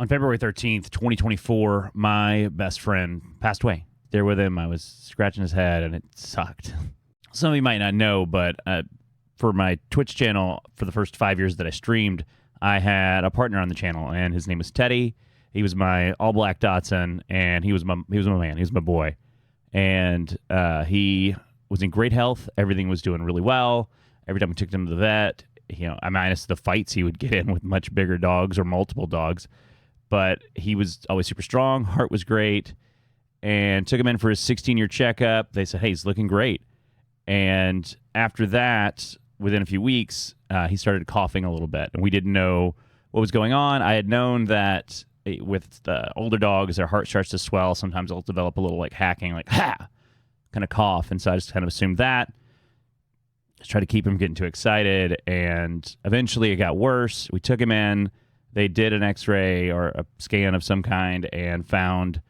On February 13th, 2024, my best friend passed away. There with him, I was scratching his head, and it sucked. Some of you might not know, but for my Twitch channel, for the first 5 years that I streamed, I had a partner on the channel, and his name was Teddy. He was my all-black Dachshund, and he was my man. He was my boy. And he was in great health. Everything was doing really well. Every time we took him to the vet, minus the fights he would get in with much bigger dogs or multiple dogs, but he was always super strong. Heart was great. And took him in for his 16-year checkup. They said, hey, he's looking great. And after that, within a few weeks, he started coughing a little bit. And we didn't know what was going on. I had known that with the older dogs, their heart starts to swell. Sometimes they'll develop a little like hacking, like ha, kind of cough. And so I just kind of assumed that. Just try to keep him getting too excited. And eventually it got worse. We took him in. They did an x-ray or a scan of some kind and found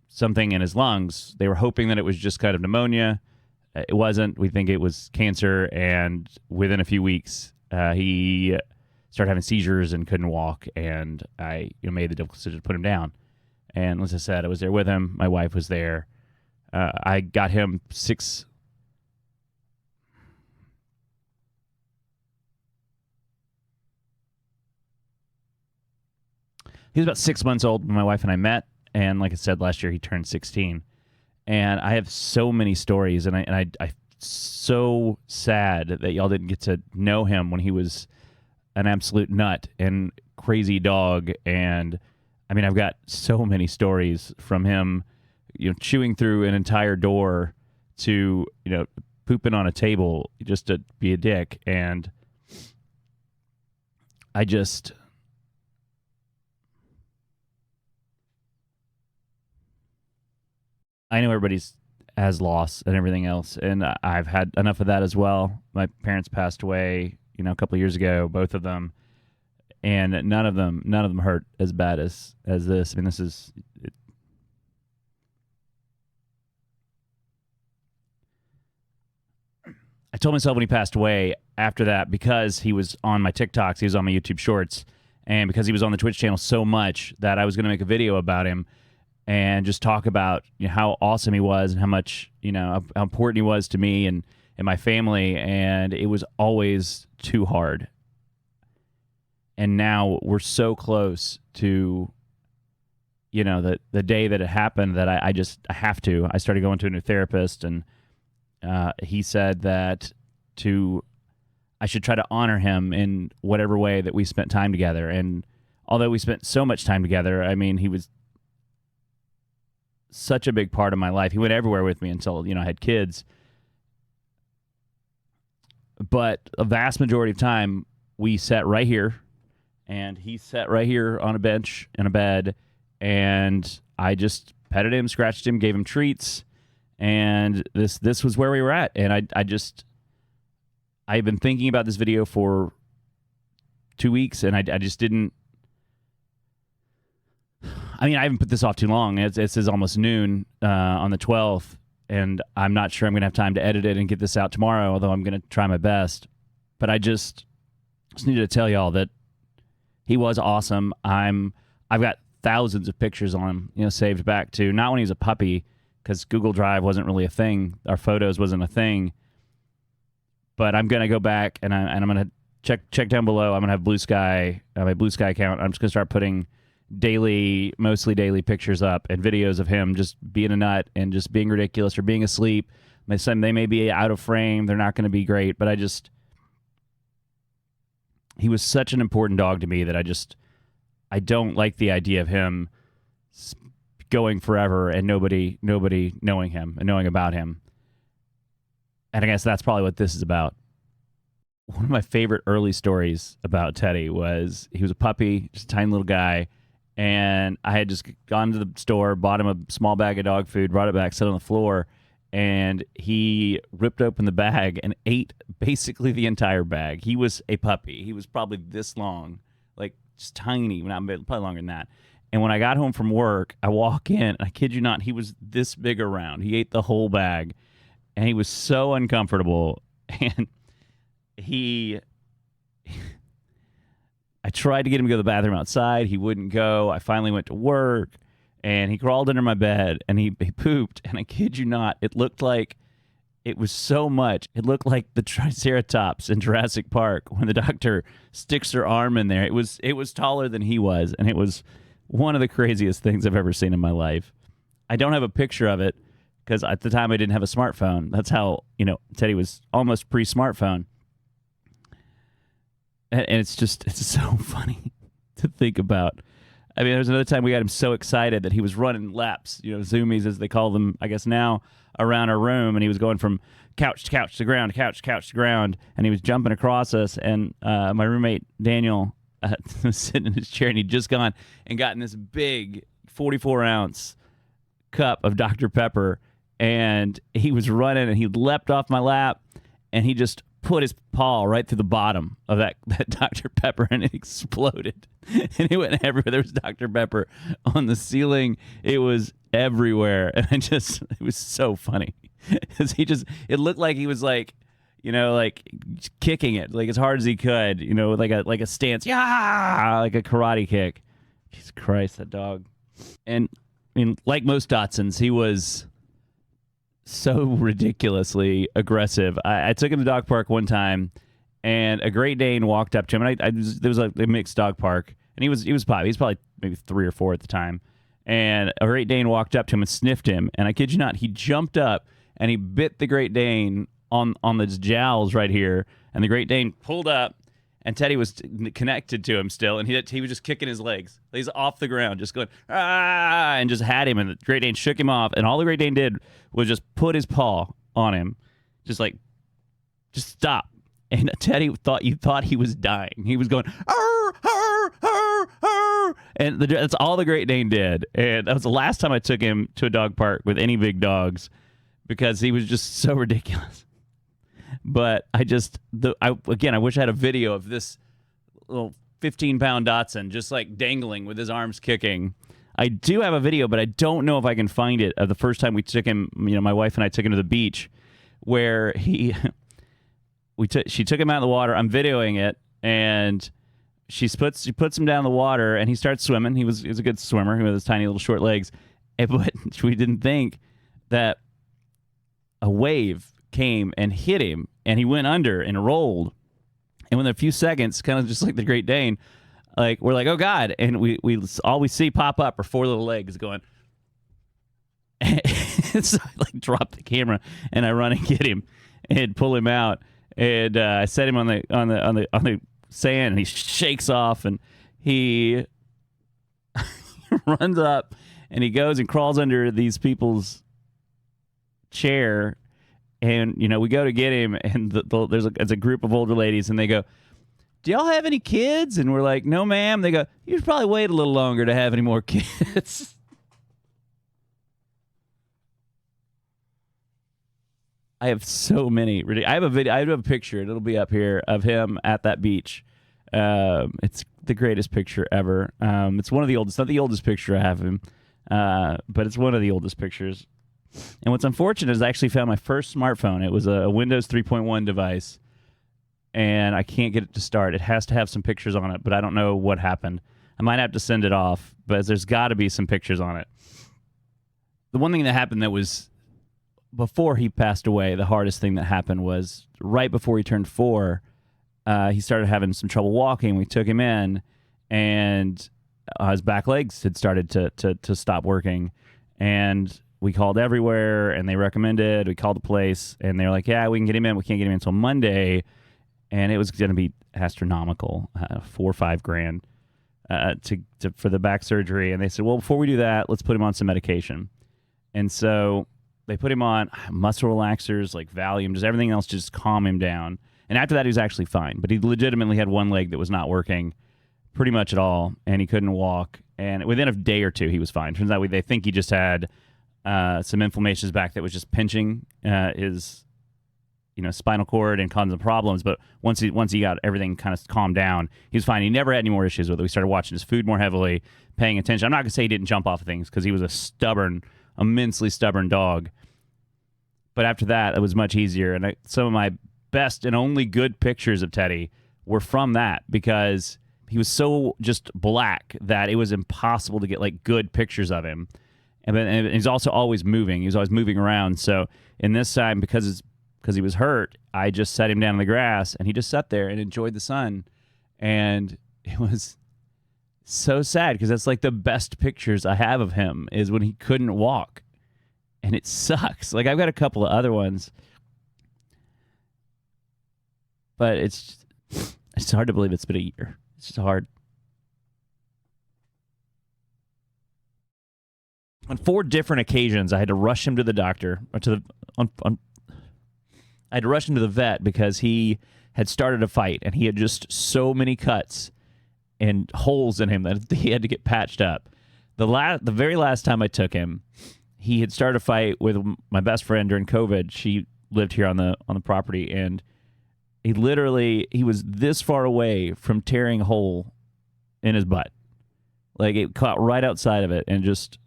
something in his lungs. They were hoping that it was just kind of pneumonia. It wasn't. We think it was cancer. And within a few weeks, he started having seizures and couldn't walk. And I made the difficult decision to put him down. And as I said, I was there with him. My wife was there. I got him He was about 6 months old when my wife and I met, and like I said, last year he turned 16. And I have so many stories, and I so sad that y'all didn't get to know him when he was an absolute nut and crazy dog. And I mean, I've got so many stories from him, chewing through an entire door to pooping on a table just to be a dick. And I know everybody's has loss and everything else, and I've had enough of that as well. My parents passed away, a couple of years ago, both of them, and none of them hurt as bad as this. I mean, this is. I told myself when he passed away after that, because he was on my TikToks, he was on my YouTube Shorts, and because he was on the Twitch channel so much, that I was going to make a video about him and just talk about how awesome he was and how much, how important he was to me and my family. And it was always too hard. And now we're so close to, the day that it happened that I have to. I started going to a new therapist, and he said that I should try to honor him in whatever way that we spent time together. And although we spent so much time together, I mean, he was such a big part of my life. He went everywhere with me until, I had kids. But a vast majority of time, we sat right here, and he sat right here on a bench in a bed, and I just petted him, scratched him, gave him treats, and this was where we were at. And I've been thinking about this video for 2 weeks, and I just didn't. I mean, I haven't put this off too long. It says almost noon on the 12th, and I'm not sure I'm going to have time to edit it and get this out tomorrow, although I'm going to try my best. But I just needed to tell y'all that he was awesome. I've got thousands of pictures on him, saved back to not when he was a puppy, because Google Drive wasn't really a thing. Our photos wasn't a thing. But I'm going to go back, and I'm going to check down below. I'm going to have Blue Sky, my Blue Sky account. I'm just going to start putting mostly daily pictures up and videos of him just being a nut and just being ridiculous or being asleep. They may be out of frame. They're not going to be great, but he was such an important dog to me that I don't like the idea of him going forever and nobody knowing him and knowing about him. And I guess that's probably what this is about. One of my favorite early stories about Teddy was he was a puppy, just a tiny little guy. And I had just gone to the store, bought him a small bag of dog food, brought it back, set it on the floor, and he ripped open the bag and ate basically the entire bag. He was a puppy. He was probably this long, like just tiny, probably longer than that. And when I got home from work, I walk in, and I kid you not, he was this big around. He ate the whole bag, and he was so uncomfortable. And he I tried to get him to go to the bathroom outside. He wouldn't go. I finally went to work, and he crawled under my bed, and he pooped. And I kid you not, it looked like it was so much. It looked like the Triceratops in Jurassic Park when the doctor sticks her arm in there. It was taller than he was, and it was one of the craziest things I've ever seen in my life. I don't have a picture of it because at the time I didn't have a smartphone. That's how, Teddy was almost pre-smartphone. And it's so funny to think about. I mean, there was another time we got him so excited that he was running laps, zoomies as they call them, I guess now, around our room, and he was going from couch to couch to ground, couch to couch to ground, and he was jumping across us. And my roommate Daniel was sitting in his chair, and he'd just gone and gotten this big 44-ounce cup of Dr. Pepper, and he was running, and he leapt off my lap, and he just put his paw right through the bottom of that Dr. Pepper, and it exploded. And it went everywhere. There was Dr. Pepper on the ceiling. It was everywhere. And it was so funny. Because it looked like he was like kicking it like as hard as he could, like a stance. Yeah, like a karate kick. Jesus Christ, that dog. And I mean, like most Dachshunds, he was so ridiculously aggressive. I took him to the dog park one time, and a Great Dane walked up to him. And there was a mixed dog park, and he was probably maybe 3 or 4 at the time. And a Great Dane walked up to him and sniffed him. And I kid you not, he jumped up and he bit the Great Dane on the jowls right here. And the Great Dane pulled up, and Teddy was connected to him still, and he was just kicking his legs. He's off the ground, just going, ah, and just had him, and the Great Dane shook him off, and all the Great Dane did was just put his paw on him, just stop. And Teddy thought he was dying. He was going, arr, arr, arr, arr. And that's all the Great Dane did. And that was the last time I took him to a dog park with any big dogs, because he was just so ridiculous. But I wish I had a video of this little 15-pound Dachshund just like dangling with his arms kicking. I do have a video, but I don't know if I can find it, of the first time we took him, my wife and I took him to the beach, where she took him out of the water. I'm videoing it, and she puts him down in the water, and he starts swimming. He was a good swimmer. He had his tiny little short legs. But we didn't think that a wave came and hit him, and he went under and rolled. And within a few seconds, kind of just like the Great Dane, we're like, oh God. And we all we see pop up are 4 little legs going. And so I drop the camera, and I run and get him and pull him out. And I set him on the sand, and he shakes off, and he runs up, and he goes and crawls under these people's chair. And, we go to get him, and there's a group of older ladies, and they go, do y'all have any kids? And we're like, no, ma'am. They go, you should probably wait a little longer to have any more kids. I have so many. I have a video. I have a picture. It'll be up here of him at that beach. It's the greatest picture ever. It's one of the oldest. Not the oldest picture I have of him, but it's one of the oldest pictures. And what's unfortunate is I actually found my first smartphone. It was a Windows 3.1 device, and I can't get it to start. It has to have some pictures on it, but I don't know what happened. I might have to send it off, but there's got to be some pictures on it. The one thing that happened that was before he passed away, the hardest thing that happened was right before he turned 4, he started having some trouble walking. We took him in, and his back legs had started to stop working, and we called everywhere, and they recommended. We called the place, and they were like, yeah, we can get him in. We can't get him in until Monday. And it was going to be astronomical, $4 or $5 for the back surgery. And they said, well, before we do that, let's put him on some medication. And so they put him on muscle relaxers like Valium, just everything else, just calm him down. And after that, he was actually fine. But he legitimately had one leg that was not working pretty much at all, and he couldn't walk. And within a day or 2, he was fine. Turns out they think he just had some inflammation in his back that was just pinching his spinal cord and causing problems. But once he got everything kind of calmed down, he was fine. He never had any more issues with it. We started watching his food more heavily, paying attention. I'm not going to say he didn't jump off of things, because he was a immensely stubborn dog. But after that, it was much easier. And some of my best and only good pictures of Teddy were from that, because He was so just black that it was impossible to get like good pictures of him. And he's also always moving. He was always moving around. So in this time, because he was hurt, I just set him down in the grass, and he just sat there and enjoyed the sun. And it was so sad because that's like the best pictures I have of him is when he couldn't walk. And it sucks. Like I've got a couple of other ones, but it's hard to believe it's been a year. It's just hard. On 4 different occasions, I had to rush him to the doctor, or I had to rush him to the vet because he had started a fight, and he had just so many cuts and holes in him that he had to get patched up. The very last time I took him, he had started a fight with my best friend during COVID. She lived here on the property, and he was this far away from tearing a hole in his butt. Like it caught right outside of it, and just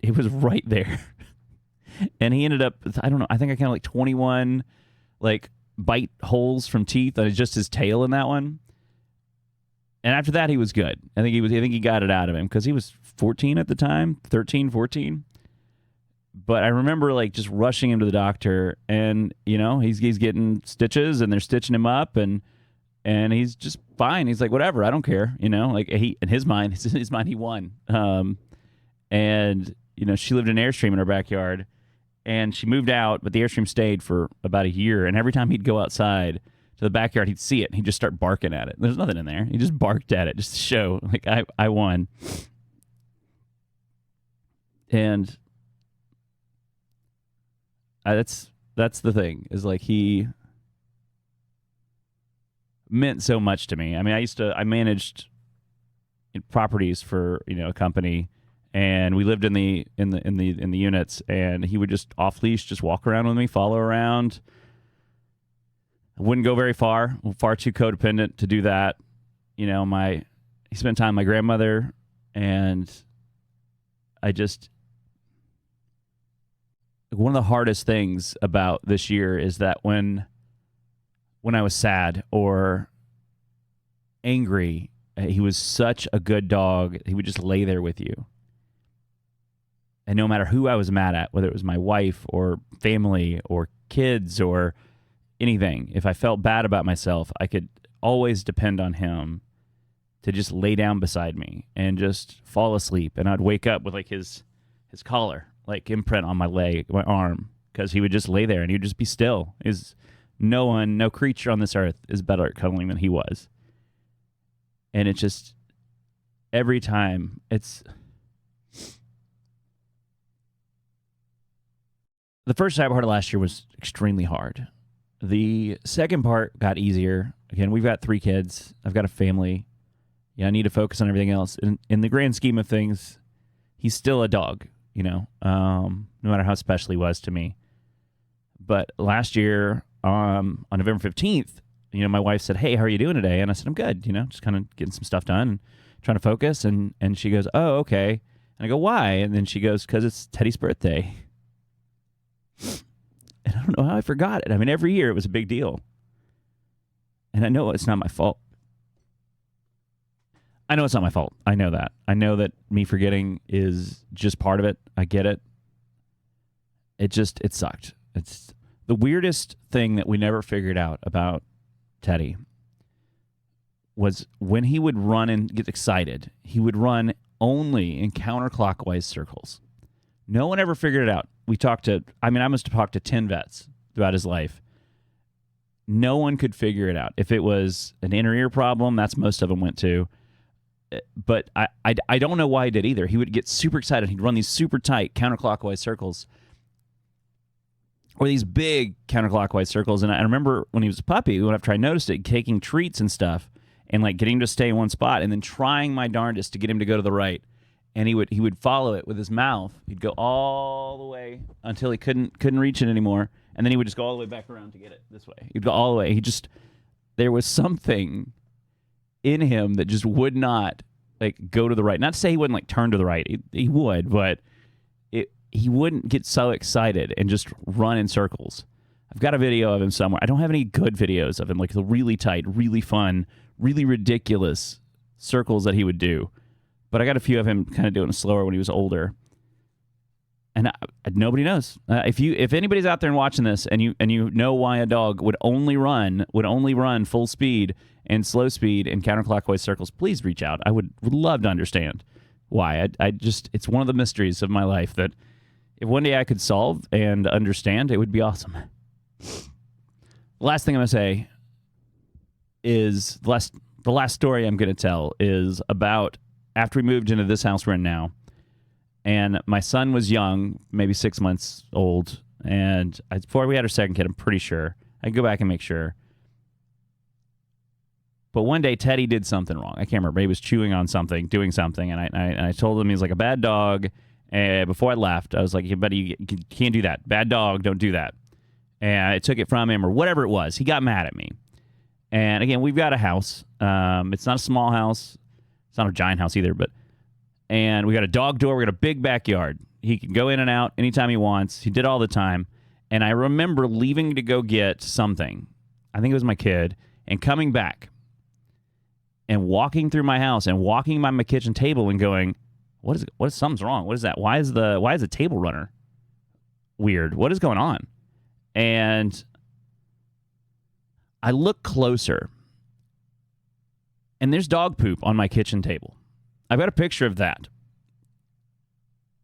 it was right there. And he ended up, I don't know, I think I counted like 21 like bite holes from teeth. That is just his tail in that one. And after that, he was good. I think he got it out of him because he was 14 at the time, 13, 14. But I remember like just rushing him to the doctor, and you know he's getting stitches, and they're stitching him up, and he's just fine. He's like, whatever, I don't care, you know. Like in his mind, he won. And you know, she lived in an Airstream in her backyard, and she moved out, but the Airstream stayed for about a year. And every time he'd go outside to the backyard, he'd see it, and he'd just start barking at it. There's nothing in there. He just barked at it just to show, like, I won. And that's the thing, is like he meant so much to me. I mean, I managed properties for, you know, a company, and we lived in the units, and he would just off leash just walk around with me, follow around. I wouldn't go very far too codependent to do that. You know, he spent time with my grandmother, and one of the hardest things about this year is that when I was sad or angry, he was such a good dog. He would just lay there with you. And no matter who I was mad at, whether it was my wife or family or kids or anything, if I felt bad about myself, I could always depend on him to just lay down beside me and just fall asleep. And I'd wake up with like his collar, like imprint on my leg, my arm, because he would just lay there and he would just be still. No creature on this earth is better at cuddling than he was. And it's just, every time, the first part of last year was extremely hard. The second part got easier. Again, we've got 3 kids. I've got a family. Yeah, I need to focus on everything else. In the grand scheme of things, he's still a dog, you know, no matter how special he was to me. But last year, on November 15th, you know, my wife said, "Hey, how are you doing today?" And I said, "I'm good, you know, just kind of getting some stuff done and trying to focus." And she goes, "Oh, okay." And I go, "Why?" And then she goes, "'Cause it's Teddy's birthday." And I don't know how I forgot it. I mean, every year it was a big deal. And I know it's not my fault. I know it's not my fault. I know that. I know that me forgetting is just part of it. I get it. It sucked. It's the weirdest thing that we never figured out about Teddy was when he would run and get excited, he would run only in counterclockwise circles. No one ever figured it out. I must have talked to 10 vets throughout his life. No one could figure it out. If it was an inner ear problem, that's most of them went to. But I don't know why he did either. He would get super excited. He'd run these super tight counterclockwise circles, or these big counterclockwise circles. And I remember when he was a puppy, after I noticed it, taking treats and stuff and like getting him to stay in one spot and then trying my darndest to get him to go to the right. And he would follow it with his mouth. He'd go all the way until he couldn't reach it anymore. And then he would just go all the way back around to get it this way. He'd go all the way. There was something in him that just would not like go to the right. Not to say he wouldn't like turn to the right. He would, but he wouldn't get so excited and just run in circles. I've got a video of him somewhere. I don't have any good videos of him, like the really tight, really fun really ridiculous circles that he would do. But I got a few of him kind of doing it slower when he was older. And nobody knows. If anybody's out there and watching this, and you know why a dog would only run full speed and slow speed in counterclockwise circles, please reach out. I would love to understand why. I just, it's one of the mysteries of my life that if one day I could solve and understand, it would be awesome. The last thing I'm going to say is the last story I'm going to tell is about after we moved into this house we're in now. And my son was young, maybe 6 months old. And before we had our second kid, I'm pretty sure. I can go back and make sure. But one day, Teddy did something wrong. I can't remember. He was chewing on something, doing something. And I told him he was like a bad dog. And before I left, I was like, buddy, you can't do that. Bad dog, don't do that. And I took it from him or whatever it was. He got mad at me. And again, we've got a house. It's not a small house. It's not a giant house either, and we got a dog door. We got a big backyard. He can go in and out anytime he wants. He did all the time. And I remember leaving to go get something. I think it was my kid. And coming back and walking through my house and walking by my kitchen table and going, what is something's wrong? What is that? Why is the table runner weird? What is going on? And I look closer. And there's dog poop on my kitchen table. I've got a picture of that.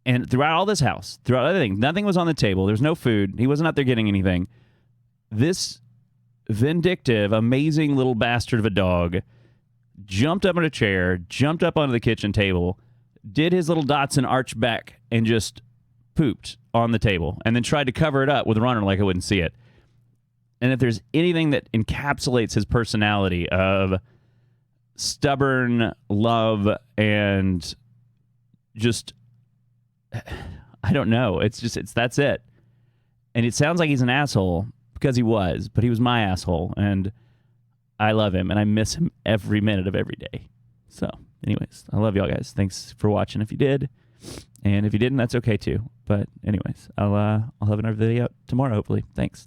And throughout all this house, throughout everything, nothing was on the table. There's no food. He wasn't out there getting anything. This vindictive, amazing little bastard of a dog jumped up in a chair, jumped up onto the kitchen table, did his little Dotson arch back, and just pooped on the table, and then tried to cover it up with a runner like I wouldn't see it. And if there's anything that encapsulates his personality of stubborn love and just, I don't know. That's it. And it sounds like he's an asshole because he was, but he was my asshole. And I love him and I miss him every minute of every day. So anyways, I love y'all guys. Thanks for watching if you did. And if you didn't, that's okay too. But anyways, I'll have another video out tomorrow, hopefully. Thanks.